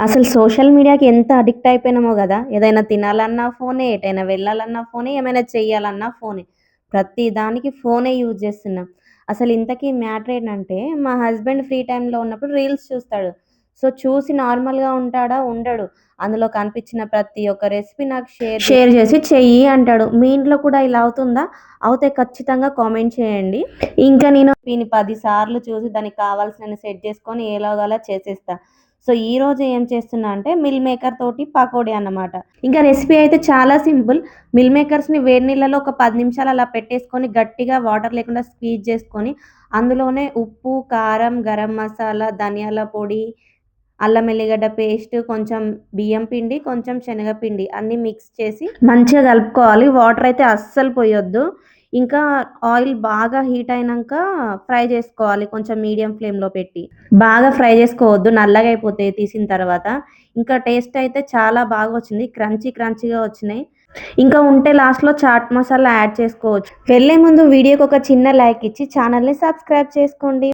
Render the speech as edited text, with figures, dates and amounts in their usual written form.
అసలు సోషల్ మీడియాకి ఎంత అడిక్ట్ అయిపోయినామో గదా! ఏదైనా తినాలన్నా ఫోనే, ఎటైనా వెళ్ళాలన్నా ఫోనే, ఏమైనా చెయ్యాలన్నా ఫోనే. ప్రతి దానికి ఫోనే యూజ్ జేస్తున్నాం. అసలు ఇంతకీ మ్యాటర్ ఏంటంటే, మా హస్బెండ్ ఫ్రీ టైమ్‌లో ఉన్నప్పుడు రీల్స్ చూస్తాడు. సో, చూసి నార్మల్‌గా ఉంటాడా? ఉండడు. అందులో కనిపించిన ప్రతి ఒక్క రెసిపీ నాకు షేర్ జేసి చెయ్యి అంటాడు. మీ ఇంట్లో కూడా ఇలా అవుతుందా? అవుతే ఖచ్చితంగా కామెంట్ చేయండి. ఇంకా నేను రెసిపీని 10 సార్లు చూసి దానికి కావాల్సినన్ని సెట్ జేసుకొని ఎలాగోలా చేసేస్తా. సో, ఈరోజు ఏం చేస్తున్నా అంటే మిల్ మేకర్ తోటి పకోడీ అన్నమాట. ఇంకా రెసిపీ అయితే చాలా సింపుల్. మిల్ మేకర్స్‌ని వేడి నీళ్ళలో ఒక 10 నిమిషాలు అలా పెట్టేసుకొని గట్టిగా వాటర్ లేకుండా స్క్వీజ్ చేసుకొని, అందులోనే ఉప్పు, కారం, గరం మసాలా, ధనియాల పొడి, అల్లం ఎల్లిగడ్డ పేస్ట్, కొంచెం బియ్యం పిండి, కొంచెం శనగపిండి అన్నీ మిక్స్ చేసి మంచిగా కలుపుకోవాలి. వాటర్ అయితే అస్సలు పొయ్యొద్దు. ఇంకా ఆయిల్ బాగా హీట్ అయినంక ఫ్రై చేసుకోవాలి కొంచెం మీడియం ఫ్లేమ్‌లో పెట్టి. బాగా ఫ్రై చేసుకోవద్దు. నల్లగా అయిపోతాయి తీసిన తర్వాత. ఇంకా టేస్ట్ అయితే చాలా బాగా వచ్చింది. క్రంచీగా వచ్చినాయి. ఇంకా ఉంటే లాస్ట్‌లో చాట్ మసాలా యాడ్ చేసుకోవచ్చు. వెళ్ళే ముందు వీడియోకి ఒక చిన్న లైక్ ఇచ్చి ఛానెల్‌ని సబ్స్క్రైబ్ చేసుకోండి.